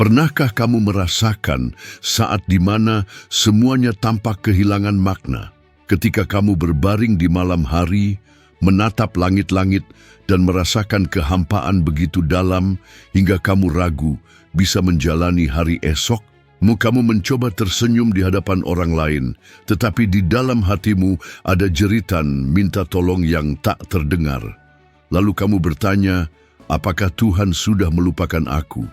Pernahkah kamu merasakan saat di mana semuanya tampak kehilangan makna? Ketika kamu berbaring di malam hari, menatap langit-langit dan merasakan kehampaan begitu dalam hingga kamu ragu bisa menjalani hari esok? Kamu mencoba tersenyum di hadapan orang lain, tetapi di dalam hatimu ada jeritan minta tolong yang tak terdengar. Lalu kamu bertanya, apakah Tuhan sudah melupakan aku?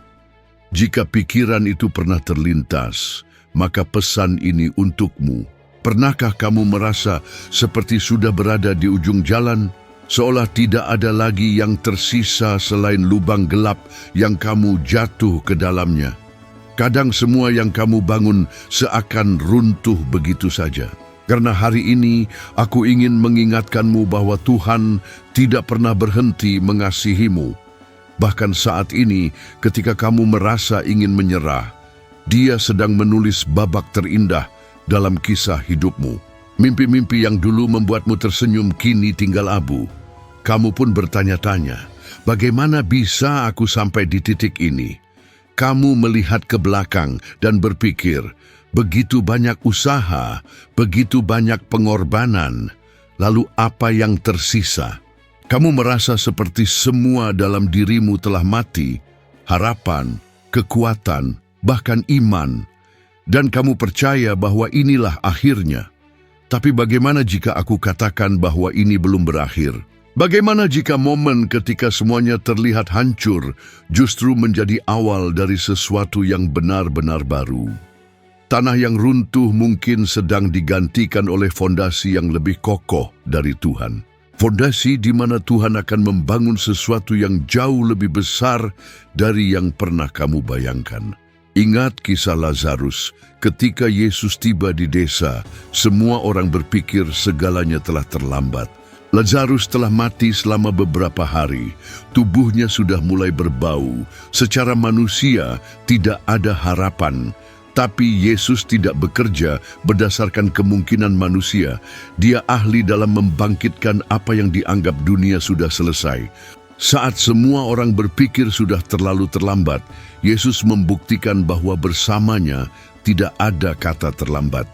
Jika pikiran itu pernah terlintas, maka pesan ini untukmu. Pernahkah kamu merasa seperti sudah berada di ujung jalan, seolah tidak ada lagi yang tersisa selain lubang gelap yang kamu jatuh ke dalamnya? Kadang semua yang kamu bangun seakan runtuh begitu saja. Karena hari ini aku ingin mengingatkanmu bahwa Tuhan tidak pernah berhenti mengasihimu. Bahkan saat ini ketika kamu merasa ingin menyerah, Dia sedang menulis babak terindah dalam kisah hidupmu. Mimpi-mimpi yang dulu membuatmu tersenyum kini tinggal abu. Kamu pun bertanya-tanya, bagaimana bisa aku sampai di titik ini? Kamu melihat ke belakang dan berpikir, begitu banyak usaha, begitu banyak pengorbanan, lalu apa yang tersisa? Kamu merasa seperti semua dalam dirimu telah mati, harapan, kekuatan, bahkan iman, dan kamu percaya bahwa inilah akhirnya. Tapi bagaimana jika aku katakan bahwa ini belum berakhir? Bagaimana jika momen ketika semuanya terlihat hancur justru menjadi awal dari sesuatu yang benar-benar baru? Tanah yang runtuh mungkin sedang digantikan oleh fondasi yang lebih kokoh dari Tuhan. Fondasi di mana Tuhan akan membangun sesuatu yang jauh lebih besar dari yang pernah kamu bayangkan. Ingat kisah Lazarus, ketika Yesus tiba di desa, semua orang berpikir segalanya telah terlambat. Lazarus telah mati selama beberapa hari, tubuhnya sudah mulai berbau, secara manusia tidak ada harapan. Tapi Yesus tidak bekerja berdasarkan kemungkinan manusia. Dia ahli dalam membangkitkan apa yang dianggap dunia sudah selesai. Saat semua orang berpikir sudah terlalu terlambat, Yesus membuktikan bahwa bersamanya tidak ada kata terlambat.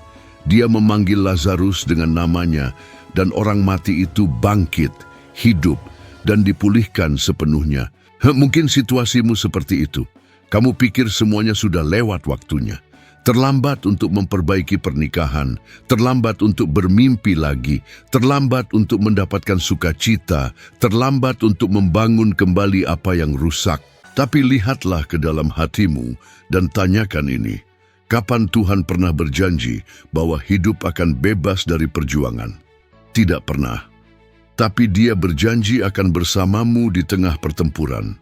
Dia memanggil Lazarus dengan namanya, dan orang mati itu bangkit, hidup, dan dipulihkan sepenuhnya. Mungkin situasimu seperti itu. Kamu pikir semuanya sudah lewat waktunya. Terlambat untuk memperbaiki pernikahan, terlambat untuk bermimpi lagi, terlambat untuk mendapatkan sukacita, terlambat untuk membangun kembali apa yang rusak. Tapi lihatlah ke dalam hatimu dan tanyakan ini. Kapan Tuhan pernah berjanji bahwa hidup akan bebas dari perjuangan? Tidak pernah. Tapi Dia berjanji akan bersamamu di tengah pertempuran.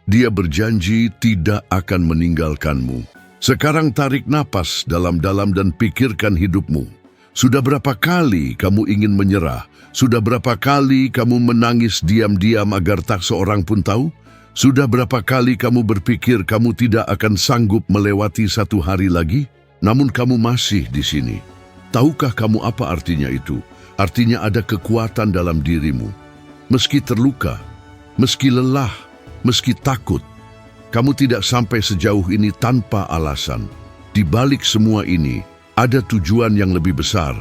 Dia berjanji tidak akan meninggalkanmu. Sekarang tarik napas dalam-dalam dan pikirkan hidupmu. Sudah berapa kali kamu ingin menyerah? Sudah berapa kali kamu menangis diam-diam agar tak seorang pun tahu? Sudah berapa kali kamu berpikir kamu tidak akan sanggup melewati satu hari lagi? Namun kamu masih di sini. Tahukah kamu apa artinya itu? Artinya ada kekuatan dalam dirimu. Meski terluka, meski lelah, meski takut, kamu tidak sampai sejauh ini tanpa alasan. Di balik semua ini, ada tujuan yang lebih besar.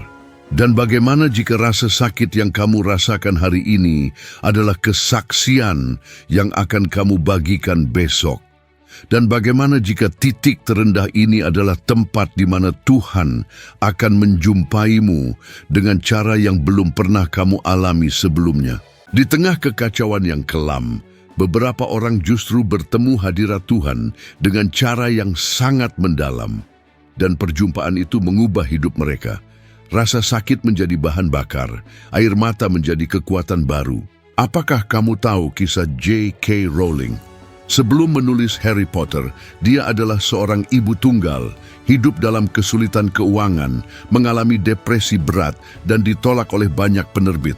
Dan bagaimana jika rasa sakit yang kamu rasakan hari ini adalah kesaksian yang akan kamu bagikan besok? Dan bagaimana jika titik terendah ini adalah tempat di mana Tuhan akan menjumpaimu dengan cara yang belum pernah kamu alami sebelumnya? Di tengah kekacauan yang kelam, beberapa orang justru bertemu hadirat Tuhan dengan cara yang sangat mendalam. Dan perjumpaan itu mengubah hidup mereka. Rasa sakit menjadi bahan bakar, air mata menjadi kekuatan baru. Apakah kamu tahu kisah J.K. Rowling? Sebelum menulis Harry Potter, dia adalah seorang ibu tunggal, hidup dalam kesulitan keuangan, mengalami depresi berat, dan ditolak oleh banyak penerbit.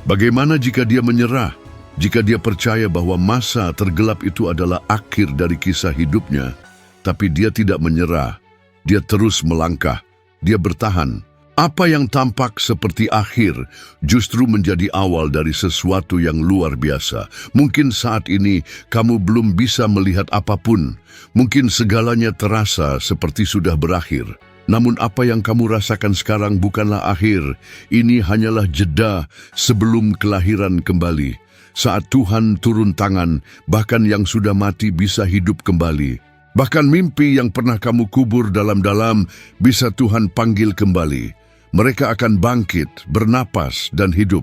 Bagaimana jika dia menyerah? Jika dia percaya bahwa masa tergelap itu adalah akhir dari kisah hidupnya, tapi dia tidak menyerah, dia terus melangkah, dia bertahan. Apa yang tampak seperti akhir justru menjadi awal dari sesuatu yang luar biasa. Mungkin saat ini kamu belum bisa melihat apapun. Mungkin segalanya terasa seperti sudah berakhir. Namun apa yang kamu rasakan sekarang bukanlah akhir. Ini hanyalah jeda sebelum kelahiran kembali. Saat Tuhan turun tangan, bahkan yang sudah mati bisa hidup kembali. Bahkan mimpi yang pernah kamu kubur dalam-dalam bisa Tuhan panggil kembali. Mereka akan bangkit, bernapas, dan hidup.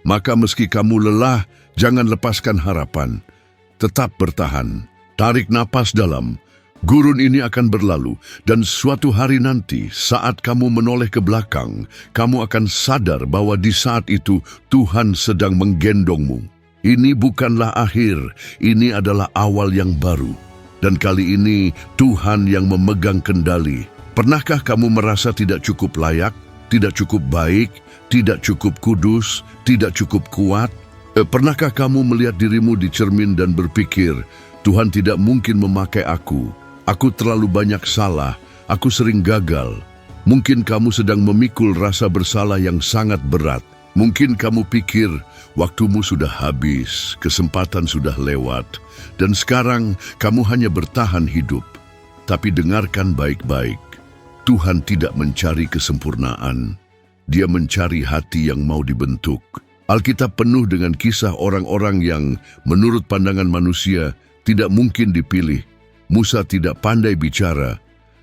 Maka meski kamu lelah, jangan lepaskan harapan. Tetap bertahan. Tarik napas dalam. Gurun ini akan berlalu, dan suatu hari nanti, saat kamu menoleh ke belakang, kamu akan sadar bahwa di saat itu Tuhan sedang menggendongmu. Ini bukanlah akhir, ini adalah awal yang baru. Dan kali ini, Tuhan yang memegang kendali. Pernahkah kamu merasa tidak cukup layak? Tidak cukup baik, tidak cukup kudus, tidak cukup kuat? Pernahkah kamu melihat dirimu di cermin dan berpikir, Tuhan tidak mungkin memakai aku. Aku terlalu banyak salah, aku sering gagal. Mungkin kamu sedang memikul rasa bersalah yang sangat berat. Mungkin kamu pikir, waktumu sudah habis, kesempatan sudah lewat, dan sekarang kamu hanya bertahan hidup. Tapi dengarkan baik-baik. Tuhan tidak mencari kesempurnaan. Dia mencari hati yang mau dibentuk. Alkitab penuh dengan kisah orang-orang yang menurut pandangan manusia tidak mungkin dipilih. Musa tidak pandai bicara,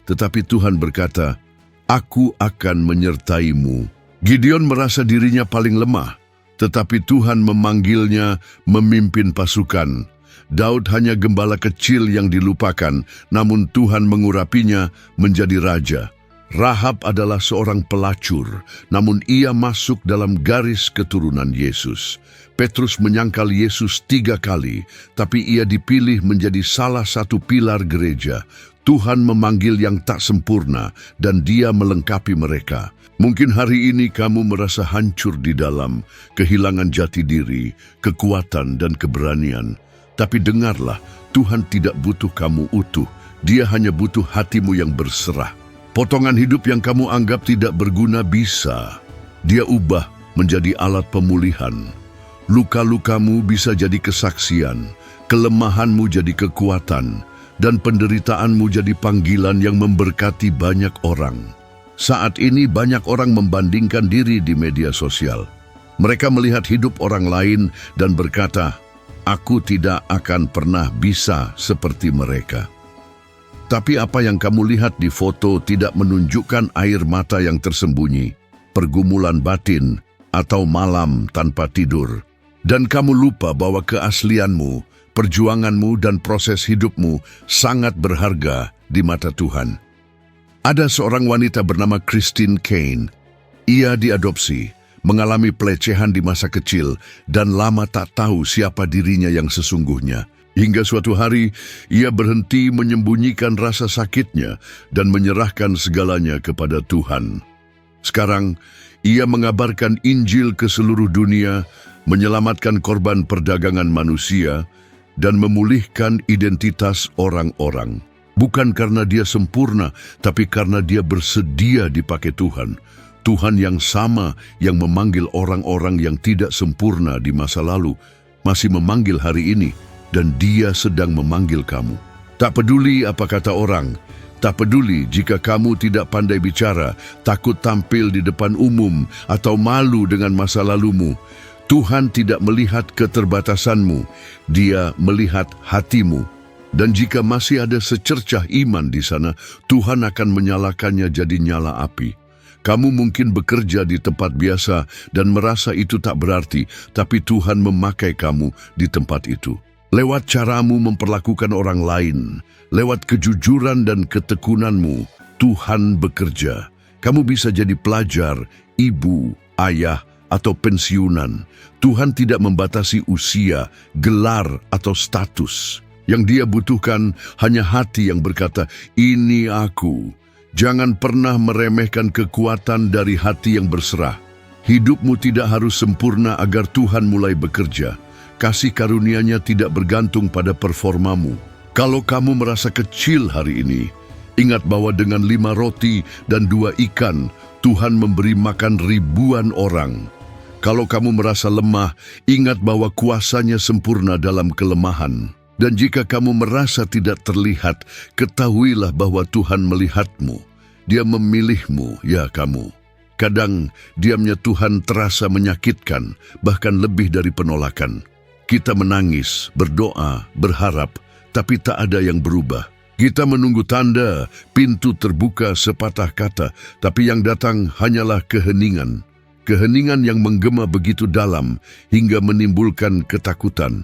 tetapi Tuhan berkata, "Aku akan menyertaimu." Gideon merasa dirinya paling lemah, tetapi Tuhan memanggilnya memimpin pasukan. Daud hanya gembala kecil yang dilupakan, namun Tuhan mengurapinya menjadi raja. Rahab adalah seorang pelacur, namun ia masuk dalam garis keturunan Yesus. Petrus menyangkal Yesus 3 kali, tapi ia dipilih menjadi salah satu pilar gereja. Tuhan memanggil yang tak sempurna, dan Dia melengkapi mereka. Mungkin hari ini kamu merasa hancur di dalam, kehilangan jati diri, kekuatan, dan keberanian. Tapi dengarlah, Tuhan tidak butuh kamu utuh. Dia hanya butuh hatimu yang berserah. Potongan hidup yang kamu anggap tidak berguna bisa Dia ubah menjadi alat pemulihan. Luka-lukamu bisa jadi kesaksian, kelemahanmu jadi kekuatan, dan penderitaanmu jadi panggilan yang memberkati banyak orang. Saat ini banyak orang membandingkan diri di media sosial. Mereka melihat hidup orang lain dan berkata, "Aku tidak akan pernah bisa seperti mereka." Tapi apa yang kamu lihat di foto tidak menunjukkan air mata yang tersembunyi, pergumulan batin, atau malam tanpa tidur. Dan kamu lupa bahwa keaslianmu, perjuanganmu, dan proses hidupmu sangat berharga di mata Tuhan. Ada seorang wanita bernama Christine Caine. Ia diadopsi, mengalami pelecehan di masa kecil, dan lama tak tahu siapa dirinya yang sesungguhnya. Hingga suatu hari, ia berhenti menyembunyikan rasa sakitnya dan menyerahkan segalanya kepada Tuhan. Sekarang, ia mengabarkan Injil ke seluruh dunia, menyelamatkan korban perdagangan manusia, dan memulihkan identitas orang-orang. Bukan karena dia sempurna, tapi karena dia bersedia dipakai Tuhan. Tuhan yang sama yang memanggil orang-orang yang tidak sempurna di masa lalu, masih memanggil hari ini. Dan Dia sedang memanggil kamu. Tak peduli apa kata orang, tak peduli jika kamu tidak pandai bicara, takut tampil di depan umum, atau malu dengan masa lalumu. Tuhan tidak melihat keterbatasanmu, Dia melihat hatimu. Dan jika masih ada secercah iman di sana, Tuhan akan menyalakannya jadi nyala api. Kamu mungkin bekerja di tempat biasa dan merasa itu tak berarti, tapi Tuhan memakai kamu di tempat itu. Lewat caramu memperlakukan orang lain, lewat kejujuran dan ketekunanmu, Tuhan bekerja. Kamu bisa jadi pelajar, ibu, ayah, atau pensiunan. Tuhan tidak membatasi usia, gelar, atau status. Yang Dia butuhkan hanya hati yang berkata, "Ini aku." Jangan pernah meremehkan kekuatan dari hati yang berserah. Hidupmu tidak harus sempurna agar Tuhan mulai bekerja. Kasih karunia-Nya tidak bergantung pada performamu. Kalau kamu merasa kecil hari ini, ingat bahwa dengan 5 roti dan 2 ikan, Tuhan memberi makan ribuan orang. Kalau kamu merasa lemah, ingat bahwa kuasa-Nya sempurna dalam kelemahan. Dan jika kamu merasa tidak terlihat, ketahuilah bahwa Tuhan melihatmu. Dia memilihmu, ya kamu. Kadang diamnya Tuhan terasa menyakitkan, bahkan lebih dari penolakan. Kita menangis, berdoa, berharap, tapi tak ada yang berubah. Kita menunggu tanda, pintu terbuka sepatah kata, tapi yang datang hanyalah keheningan. Keheningan yang menggema begitu dalam hingga menimbulkan ketakutan.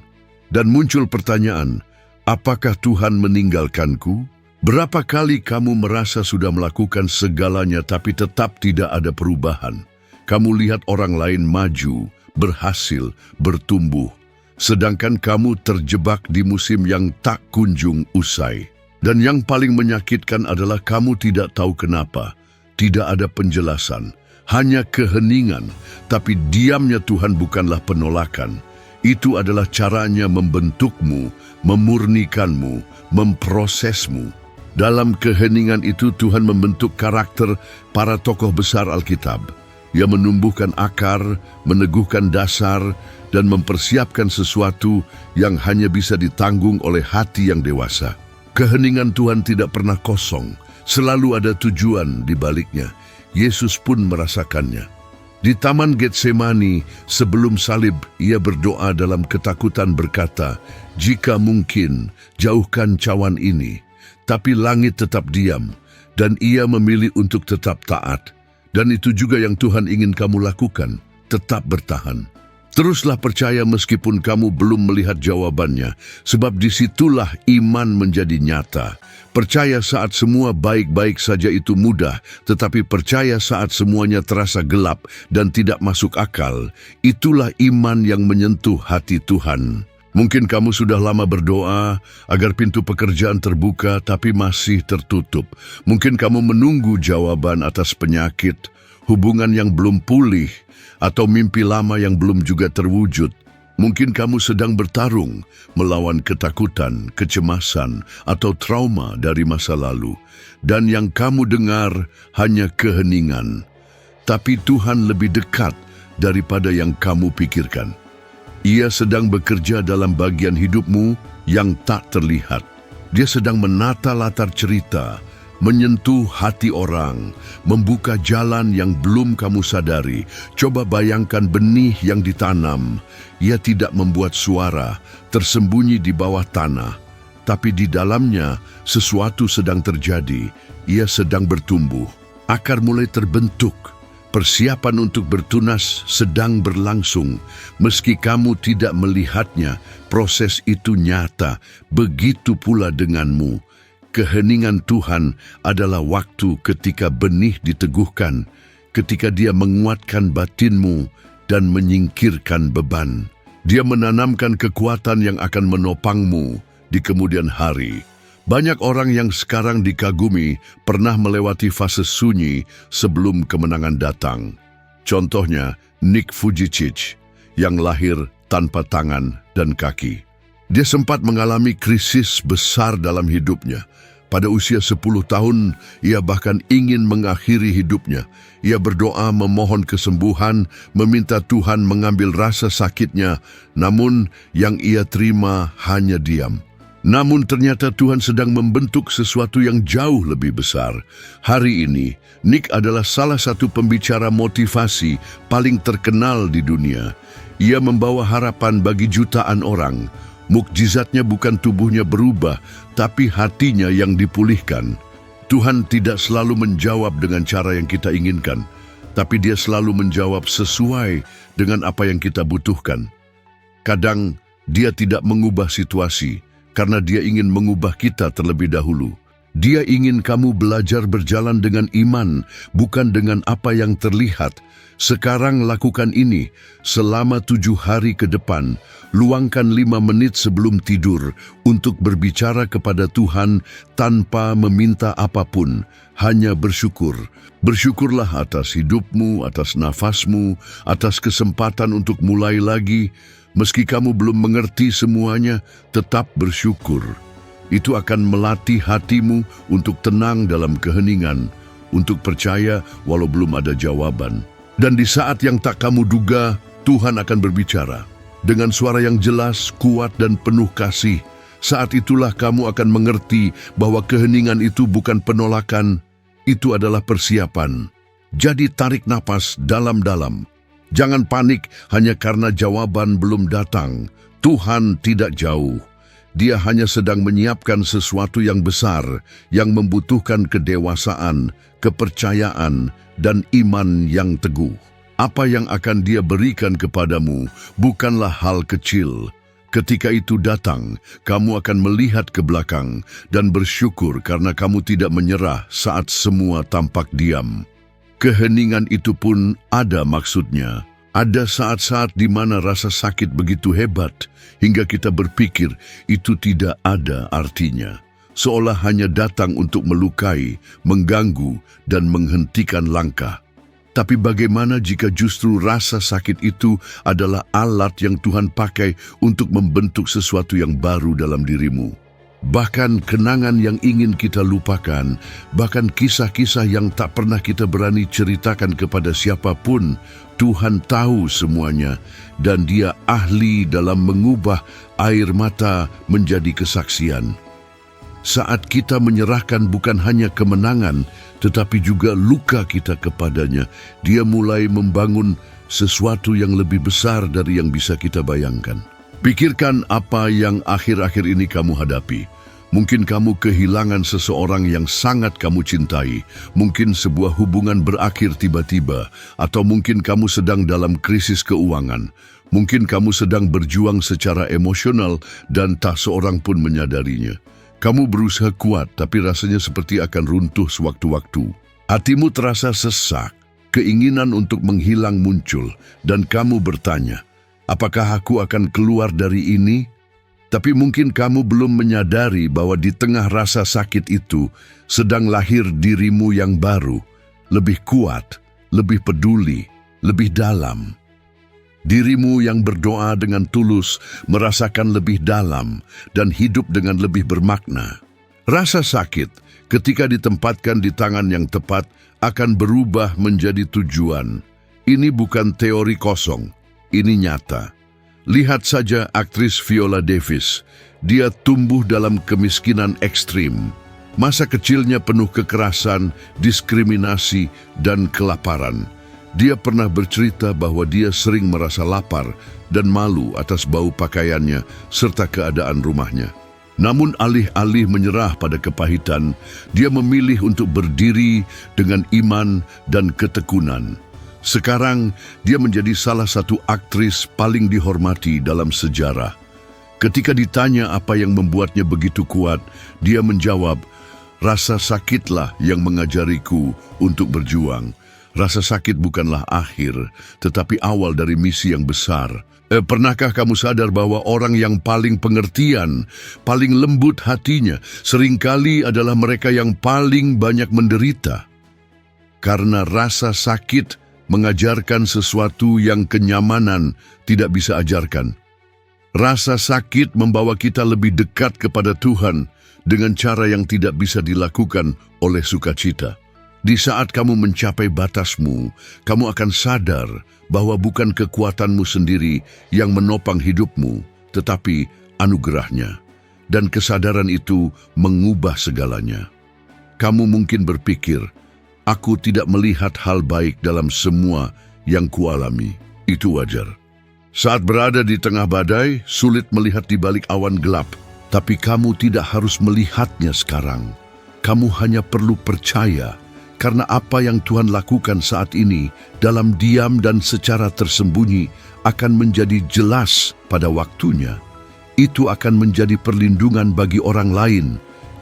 Dan muncul pertanyaan, apakah Tuhan meninggalkanku? Berapa kali kamu merasa sudah melakukan segalanya tapi tetap tidak ada perubahan? Kamu lihat orang lain maju, berhasil, bertumbuh, sedangkan kamu terjebak di musim yang tak kunjung usai. Dan yang paling menyakitkan adalah kamu tidak tahu kenapa, tidak ada penjelasan. Hanya keheningan, tapi diamnya Tuhan bukanlah penolakan. Itu adalah caranya membentukmu, memurnikanmu, memprosesmu. Dalam keheningan itu Tuhan membentuk karakter para tokoh besar Alkitab. Ia menumbuhkan akar, meneguhkan dasar, dan mempersiapkan sesuatu yang hanya bisa ditanggung oleh hati yang dewasa. Keheningan Tuhan tidak pernah kosong, selalu ada tujuan di baliknya. Yesus pun merasakannya. Di Taman Getsemani, sebelum salib, ia berdoa dalam ketakutan berkata, "Jika mungkin, jauhkan cawan ini." Tapi langit tetap diam, dan ia memilih untuk tetap taat. Dan itu juga yang Tuhan ingin kamu lakukan, tetap bertahan. Teruslah percaya meskipun kamu belum melihat jawabannya, sebab disitulah iman menjadi nyata. Percaya saat semua baik-baik saja itu mudah, tetapi percaya saat semuanya terasa gelap dan tidak masuk akal, itulah iman yang menyentuh hati Tuhan. Mungkin kamu sudah lama berdoa agar pintu pekerjaan terbuka tapi masih tertutup. Mungkin kamu menunggu jawaban atas penyakit, hubungan yang belum pulih, atau mimpi lama yang belum juga terwujud. Mungkin kamu sedang bertarung melawan ketakutan, kecemasan, atau trauma dari masa lalu. Dan yang kamu dengar hanya keheningan. Tapi Tuhan lebih dekat daripada yang kamu pikirkan. Ia sedang bekerja dalam bagian hidupmu yang tak terlihat. Dia sedang menata latar cerita, menyentuh hati orang, membuka jalan yang belum kamu sadari. Coba bayangkan benih yang ditanam. Ia tidak membuat suara, tersembunyi di bawah tanah. Tapi di dalamnya sesuatu sedang terjadi. Ia sedang bertumbuh. Akar mulai terbentuk. Persiapan untuk bertunas sedang berlangsung. Meski kamu tidak melihatnya, proses itu nyata. Begitu pula denganmu. Keheningan Tuhan adalah waktu ketika benih diteguhkan, ketika Dia menguatkan batinmu dan menyingkirkan beban. Dia menanamkan kekuatan yang akan menopangmu di kemudian hari. Banyak orang yang sekarang dikagumi pernah melewati fase sunyi sebelum kemenangan datang. Contohnya Nick Vujicic yang lahir tanpa tangan dan kaki. Dia sempat mengalami krisis besar dalam hidupnya. Pada usia 10 tahun, ia bahkan ingin mengakhiri hidupnya. Ia berdoa memohon kesembuhan, meminta Tuhan mengambil rasa sakitnya, namun yang ia terima hanya diam. Namun ternyata Tuhan sedang membentuk sesuatu yang jauh lebih besar. Hari ini, Nick adalah salah satu pembicara motivasi paling terkenal di dunia. Ia membawa harapan bagi jutaan orang. Mukjizatnya bukan tubuhnya berubah, tapi hatinya yang dipulihkan. Tuhan tidak selalu menjawab dengan cara yang kita inginkan, tapi Dia selalu menjawab sesuai dengan apa yang kita butuhkan. Kadang Dia tidak mengubah situasi, karena Dia ingin mengubah kita terlebih dahulu. Dia ingin kamu belajar berjalan dengan iman, bukan dengan apa yang terlihat. Sekarang lakukan ini selama 7 hari ke depan. Luangkan 5 menit sebelum tidur untuk berbicara kepada Tuhan tanpa meminta apapun, hanya bersyukur. Bersyukurlah atas hidupmu, atas nafasmu, atas kesempatan untuk mulai lagi. Meski kamu belum mengerti semuanya, tetap bersyukur. Itu akan melatih hatimu untuk tenang dalam keheningan. untuk percaya walau belum ada jawaban. Dan di saat yang tak kamu duga, Tuhan akan berbicara. Dengan suara yang jelas, kuat, dan penuh kasih, saat itulah kamu akan mengerti bahwa keheningan itu bukan penolakan, itu adalah persiapan. Jadi tarik napas dalam-dalam. Jangan panik hanya karena jawaban belum datang. Tuhan tidak jauh. Dia hanya sedang menyiapkan sesuatu yang besar yang membutuhkan kedewasaan, kepercayaan, dan iman yang teguh. Apa yang akan Dia berikan kepadamu bukanlah hal kecil. Ketika itu datang, kamu akan melihat ke belakang dan bersyukur karena kamu tidak menyerah saat semua tampak diam. Keheningan itu pun ada maksudnya. Ada saat-saat di mana rasa sakit begitu hebat hingga kita berpikir itu tidak ada artinya. Seolah hanya datang untuk melukai, mengganggu, dan menghentikan langkah. Tapi bagaimana jika justru rasa sakit itu adalah alat yang Tuhan pakai untuk membentuk sesuatu yang baru dalam dirimu? Bahkan kenangan yang ingin kita lupakan, bahkan kisah-kisah yang tak pernah kita berani ceritakan kepada siapapun, Tuhan tahu semuanya dan Dia ahli dalam mengubah air mata menjadi kesaksian. Saat kita menyerahkan bukan hanya kemenangan, tetapi juga luka kita kepadanya, Dia mulai membangun sesuatu yang lebih besar dari yang bisa kita bayangkan. Pikirkan apa yang akhir-akhir ini kamu hadapi. Mungkin kamu kehilangan seseorang yang sangat kamu cintai. Mungkin sebuah hubungan berakhir tiba-tiba. Atau mungkin kamu sedang dalam krisis keuangan. Mungkin kamu sedang berjuang secara emosional dan tak seorang pun menyadarinya. Kamu berusaha kuat tapi rasanya seperti akan runtuh sewaktu-waktu. Hatimu terasa sesak, keinginan untuk menghilang muncul, dan kamu bertanya, apakah aku akan keluar dari ini? Tapi mungkin kamu belum menyadari bahwa di tengah rasa sakit itu sedang lahir dirimu yang baru, lebih kuat, lebih peduli, lebih dalam. Dirimu yang berdoa dengan tulus, merasakan lebih dalam, dan hidup dengan lebih bermakna. Rasa sakit, ketika ditempatkan di tangan yang tepat, akan berubah menjadi tujuan. Ini bukan teori kosong, ini nyata. Lihat saja aktris Viola Davis. Dia tumbuh dalam kemiskinan ekstrim. Masa kecilnya penuh kekerasan, diskriminasi, dan kelaparan. Dia pernah bercerita bahwa dia sering merasa lapar dan malu atas bau pakaiannya serta keadaan rumahnya. Namun alih-alih menyerah pada kepahitan, dia memilih untuk berdiri dengan iman dan ketekunan. Sekarang, dia menjadi salah satu aktris paling dihormati dalam sejarah. Ketika ditanya apa yang membuatnya begitu kuat, dia menjawab, "Rasa sakitlah yang mengajariku untuk berjuang." Rasa sakit bukanlah akhir, tetapi awal dari misi yang besar. Pernahkah kamu sadar bahwa orang yang paling pengertian, paling lembut hatinya, seringkali adalah mereka yang paling banyak menderita? Karena rasa sakit mengajarkan sesuatu yang kenyamanan tidak bisa ajarkan. Rasa sakit membawa kita lebih dekat kepada Tuhan dengan cara yang tidak bisa dilakukan oleh sukacita. Di saat kamu mencapai batasmu, kamu akan sadar bahwa bukan kekuatanmu sendiri yang menopang hidupmu, tetapi anugerahnya. Dan kesadaran itu mengubah segalanya. Kamu mungkin berpikir, aku tidak melihat hal baik dalam semua yang kualami. Itu wajar. Saat berada di tengah badai, sulit melihat di balik awan gelap. Tapi kamu tidak harus melihatnya sekarang. Kamu hanya perlu percaya, karena apa yang Tuhan lakukan saat ini dalam diam dan secara tersembunyi akan menjadi jelas pada waktunya. Itu akan menjadi perlindungan bagi orang lain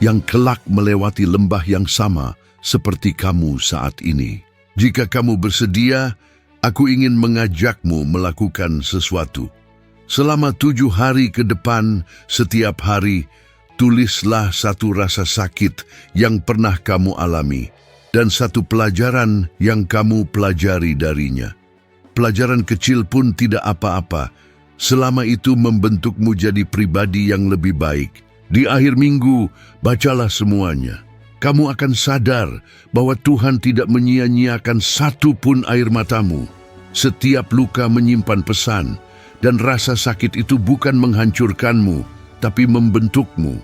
yang kelak melewati lembah yang sama seperti kamu saat ini. Jika kamu bersedia, aku ingin mengajakmu melakukan sesuatu. Selama 7 hari ke depan, setiap hari, tulislah satu rasa sakit yang pernah kamu alami dan satu pelajaran yang kamu pelajari darinya. Pelajaran kecil pun tidak apa-apa, selama itu membentukmu jadi pribadi yang lebih baik. Di akhir minggu, bacalah semuanya. kamu akan sadar bahwa Tuhan tidak menyia-nyiakan satu pun air matamu. Setiap luka menyimpan pesan, dan rasa sakit itu bukan menghancurkanmu, tapi membentukmu.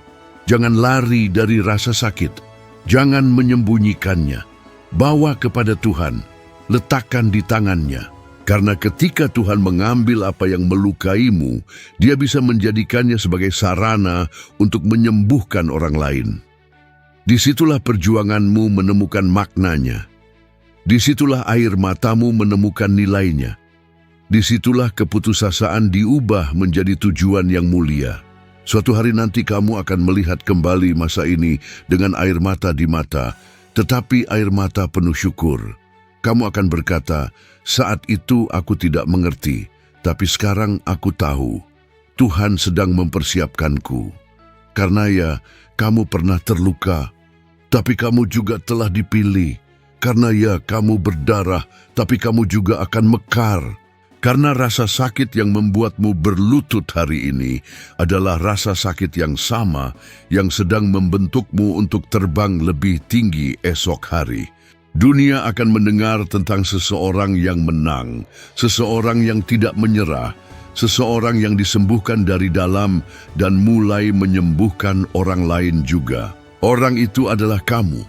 Jangan lari dari rasa sakit. Jangan menyembunyikannya. Bawa kepada Tuhan. Letakkan di tangannya. Karena ketika Tuhan mengambil apa yang melukaimu, Dia bisa menjadikannya sebagai sarana untuk menyembuhkan orang lain. Disitulah perjuanganmu menemukan maknanya. Disitulah air matamu menemukan nilainya. Disitulah keputusasaan diubah menjadi tujuan yang mulia. Suatu hari nanti kamu akan melihat kembali masa ini dengan air mata di mata, tetapi air mata penuh syukur. Kamu akan berkata, saat itu aku tidak mengerti, tapi sekarang aku tahu, Tuhan sedang mempersiapkanku. Karena ya, kamu pernah terluka, tapi kamu juga telah dipilih. Karena ya, kamu berdarah, tapi kamu juga akan mekar. Karena rasa sakit yang membuatmu berlutut hari ini adalah rasa sakit yang sama yang sedang membentukmu untuk terbang lebih tinggi esok hari. Dunia akan mendengar tentang seseorang yang menang, seseorang yang tidak menyerah, seseorang yang disembuhkan dari dalam dan mulai menyembuhkan orang lain juga. Orang itu adalah kamu.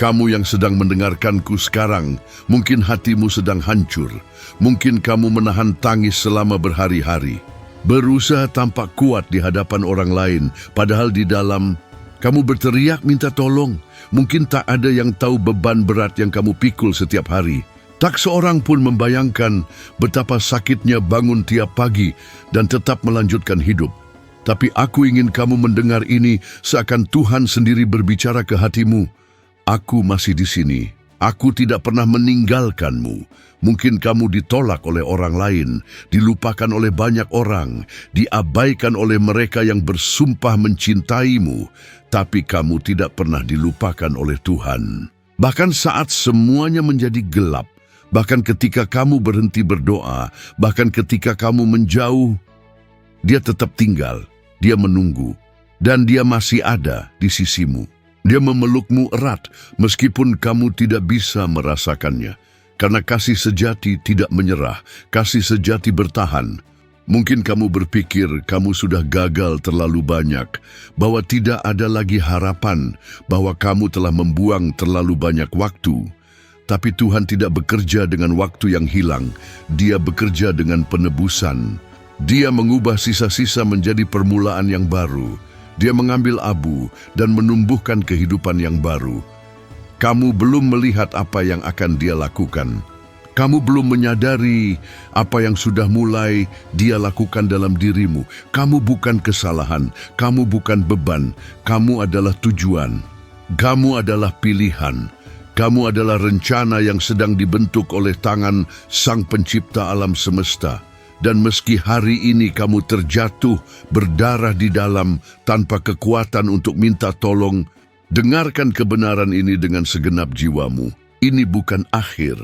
Kamu yang sedang mendengarkanku sekarang, mungkin hatimu sedang hancur. Mungkin kamu menahan tangis selama berhari-hari. Berusaha tampak kuat di hadapan orang lain, padahal di dalam kamu berteriak minta tolong. Mungkin tak ada yang tahu beban berat yang kamu pikul setiap hari. Tak seorang pun membayangkan betapa sakitnya bangun tiap pagi dan tetap melanjutkan hidup. Tapi aku ingin kamu mendengar ini seakan Tuhan sendiri berbicara ke hatimu. Aku masih di sini. Aku tidak pernah meninggalkanmu. Mungkin kamu ditolak oleh orang lain, dilupakan oleh banyak orang, diabaikan oleh mereka yang bersumpah mencintaimu, tapi kamu tidak pernah dilupakan oleh Tuhan. Bahkan saat semuanya menjadi gelap, bahkan ketika kamu berhenti berdoa, bahkan ketika kamu menjauh, Dia tetap tinggal, Dia menunggu, dan Dia masih ada di sisimu. Dia memelukmu erat meskipun kamu tidak bisa merasakannya. Karena kasih sejati tidak menyerah, kasih sejati bertahan. Mungkin kamu berpikir kamu sudah gagal terlalu banyak, bahwa tidak ada lagi harapan, bahwa kamu telah membuang terlalu banyak waktu. Tapi Tuhan tidak bekerja dengan waktu yang hilang, Dia bekerja dengan penebusan. Dia mengubah sisa-sisa menjadi permulaan yang baru. Dia mengambil abu dan menumbuhkan kehidupan yang baru. Kamu belum melihat apa yang akan Dia lakukan. Kamu belum menyadari apa yang sudah mulai Dia lakukan dalam dirimu. Kamu bukan kesalahan, kamu bukan beban, kamu adalah tujuan. Kamu adalah pilihan. Kamu adalah rencana yang sedang dibentuk oleh tangan Sang Pencipta alam semesta. Dan meski hari ini kamu terjatuh, berdarah di dalam, tanpa kekuatan untuk minta tolong, dengarkan kebenaran ini dengan segenap jiwamu. Ini bukan akhir.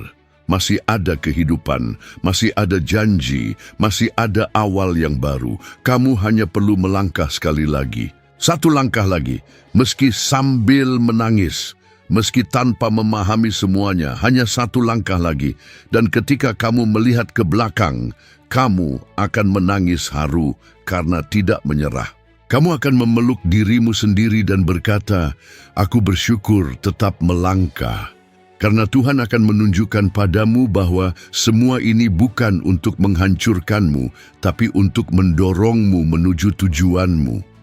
Masih ada kehidupan, masih ada janji, masih ada awal yang baru. Kamu hanya perlu melangkah sekali lagi. Satu langkah lagi, meski sambil menangis. Meski tanpa memahami semuanya, hanya satu langkah lagi. Dan ketika kamu melihat ke belakang, kamu akan menangis haru karena tidak menyerah. Kamu akan memeluk dirimu sendiri dan berkata, aku bersyukur tetap melangkah. Karena Tuhan akan menunjukkan padamu bahwa semua ini bukan untuk menghancurkanmu, tapi untuk mendorongmu menuju tujuanmu.